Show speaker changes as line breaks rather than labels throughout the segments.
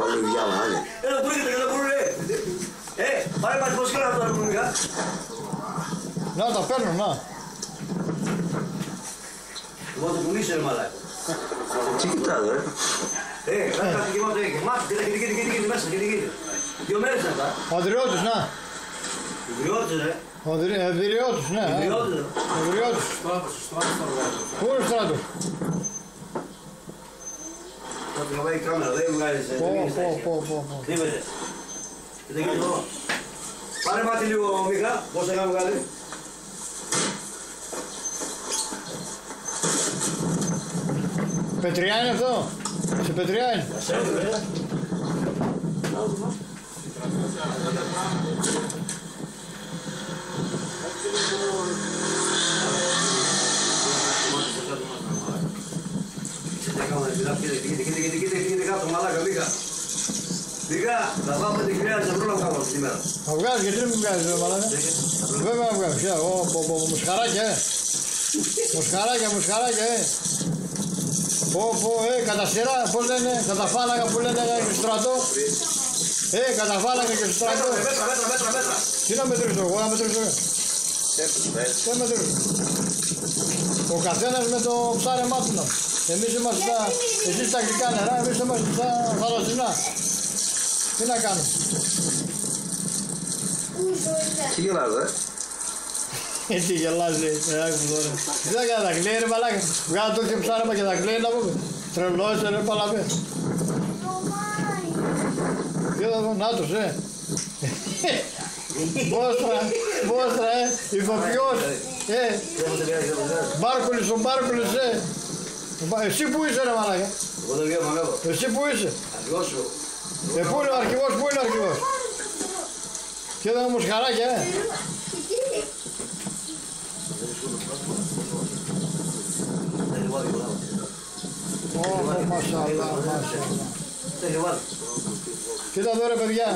Πάλι διάλα, άντε.
Έλα, πού έρχεται, έλα, πού έρχεται. Πάρε πάλι πώς κάνω αυτό, αρκουμικά.
Να, τα παίρνω, να.
Εγώ θα το πουλήσω, ρε μαλάκα.
Τι κοιτάς, ρε.
Κάτι γεμάτο έχει. Μάτι, κοίτα, μέσα, κοίτα. 2 μέρες είναι αυτά.
Ο Αδριώτης, να.
Ιδριώτης, ρε.
Ο Αδριώτης, ναι.
Ιδριώτης, ρε.
Ο Αδριώτης. Πού είναι ο Στράτος?
Θα την βγάλει η κάμερα, δεν βγάζεις.
Πω.
Κρύβεται. Κοίτα, κοίτα εδώ. Πάρε μάτι λίγο, Μίχα, πώς θα είχαμε βγάλει.
Πετριά είναι αυτό? Σε πετριά είναι?
Κοίτα κάτω, μαλάκα, Μίχα. Μίχα, θα πάμε 5.000 ευρώ να βγάλω σήμερα.
Θα βγάζεις, γιατί δεν μου βγάζεις, ρε μαλάκα? Βέβαια να βγάζεις, μουσχαράκια, μουσχαράκια, κατά σειρά, πώς λένε, κατά φάλαγα που λένε και στο στρατό. Κατά φάλαγα και στο στρατό.
Μέτρα.
Τι να μετρήσω, εγώ να μετρήσω. Τι να μετρήσω. Ο καθένας με το ψάρεμά του να. Εμείς είμαστε εσείς τα αγγλικά νερά, εμείς είμαστε τα θαλασσινά. Τι να κάνουμε.
Τι γελάς, ρε.
Τι γελάζει, δεν θα κάνει τα κλαίει ρε μαλάκα. Βγάλω το ψάρεμα και τα κλαίει να πούμε. Τρελός ρε παλαβέ. Κοίτα εδώ, νάτος Μπόστρα ηθοποιός. Μπάρκουλης ο Μπάρκουλης Εσύ που είσαι ρε μαλάκα?
Εγώ δεν βγαίνω μαγάβο.
Εσύ που είσαι?
Αρχηγός σου.
Πού είναι ο αρχηγός, πού είναι ο αρχηγός? Κοίτα μου μουσχαράκια Μασαλά. Κοίτα εδώ ρε παιδιά.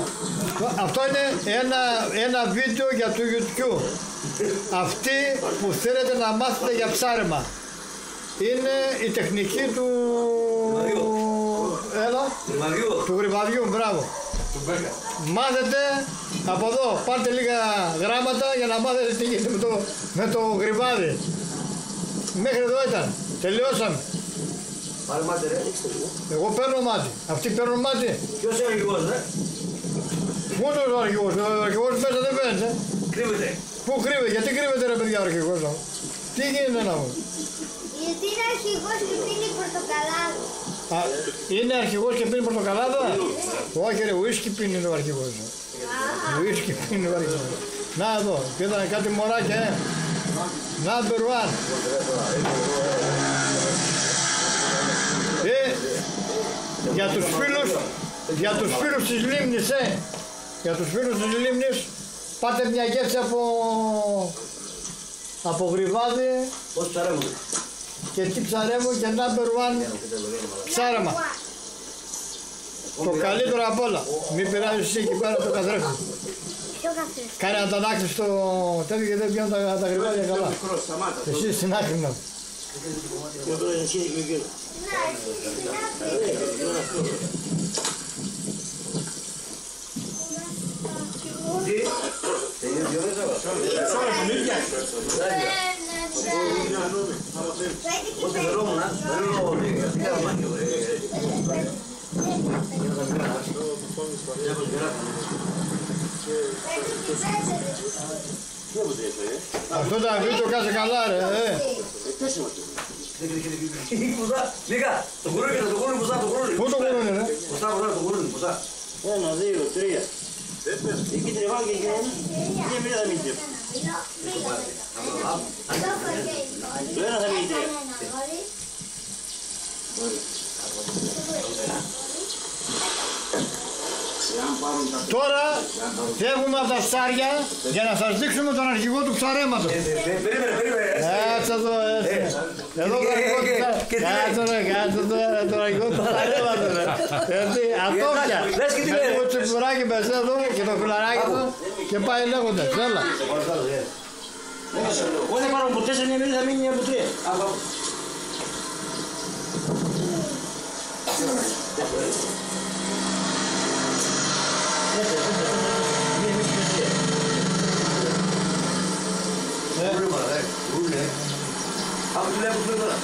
Αυτό είναι ένα βίντεο για το YouTube. Αυτοί που θέλετε να μάθετε για ψάρεμα. Είναι η τεχνική του... του γρυβαδιού, μπράβο. Μάθετε από εδώ, πάρτε λίγα γράμματα για να μάθετε τι γίνεται με το γρυβάδι. Μέχρι εδώ ήταν, τελειώσαμε.
Πάρε μάτι ρε.
Εγώ παίρνω μάτι, αυτοί παίρνουν μάτι.
Ποιος είναι ο αρχηγός ρε?
Πού είναι ο αρχηγός, ο αρχηγός μέσα δεν φαίνεται.
Κρύβεται.
Πού κρύβεται, γιατί κρύβεται ρε παιδιά ο αρχηγός? Τι γίνεται να μου?
Γιατί είναι αρχηγός και πίνει πορτοκαλάδα.
Είναι αρχηγός και πίνει πορτοκαλάδα? Όχι ρε, ουίσκι πίνει ο αρχηγός. Ουίσκι πίνει ο αρχηγός. Να εδώ, κοίτα κάτι μωράκια, Number one. Για τους φίλους της Λίμνης, για τους φίλους της Λίμνης, πάτε μια γεύση από γρυβάδι.
Πώς ψαρεύουν?
Και τι ψαρεύουν και number one ψάρεμα. Το καλύτερο απ' όλα. Μην πειράζεις εσύ εκεί πέρα το καθρέφτη.
Ποιο καθρέφτη?
Κάνε αντανάκτηση στο τέτοιο και δεν πιάνουν τα γρυβάδια καλά. Εσύ στην άκρη να.
Πώς δεν φερόμουν, δεν λέω ότι κάνω μάκιο.
Αυτό τα βίντεο κάτσε καλά ρε.
Λίγα, το κουρούνι, το κουρούνι, ποσά, το κουρούνι.
Πού το κουρούνι ρε?
Ποσά, το κουρούνι, ποσά.
1, 2, 3. Εκεί τρεβάω και γίνει. Και μία θα μείνει τρία. Το ένα θα μείνει τρία.
Τώρα φεύγουμε από τα ψάρια για να σας δείξουμε τον αρχηγό του ψαρέματος.
Περίμενε.
Κάτσε εδώ, εδώ τον αρχηγό του ψαρέματος. Κάτσε τον αρχηγό του ψαρέματος. Αυτό πια. Με το τσιπουράκι μέσα εδώ και το φιλαράκι του και πάει λέγοντας. Έλα.
Εγώ θα πάρω από 4 μια θα μείνει από 3.
τώρα.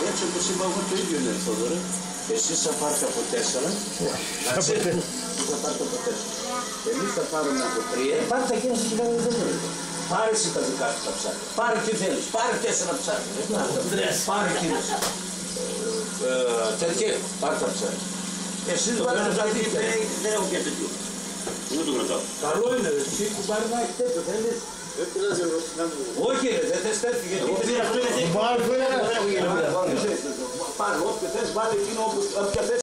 Έτσι όπως είπα εγώ το ίδιο είναι Θόδωρα. Εσείς θα πάρετε από 4. Εντάξει, θα πάρετε από 4. Εμείς θα πάρουμε από 3. Πάρτε εκείνα στην κοινωνία δεν είναι. Πάρε εσύ τα δικά σου τα ψάρια. Πάρε τι θέλεις. Πάρε 4 ψάρια. Πάρε εκείνες. Τέτοια, πάρε τα ψάρια. Εσείς βάλετε τα δίκτυα. Δεν έχω και τέτοιο. Δεν το κρατάω. Καλό είναι ρε. Εσύ που πάρει να έχει τέτοιο. Θέλεις. Όχι ρε, δεν θες τέτοιο. Γιατί αυτό είναι τέτοιο. Πάρε όποιο θες, βάλε εκείνο όποια θες.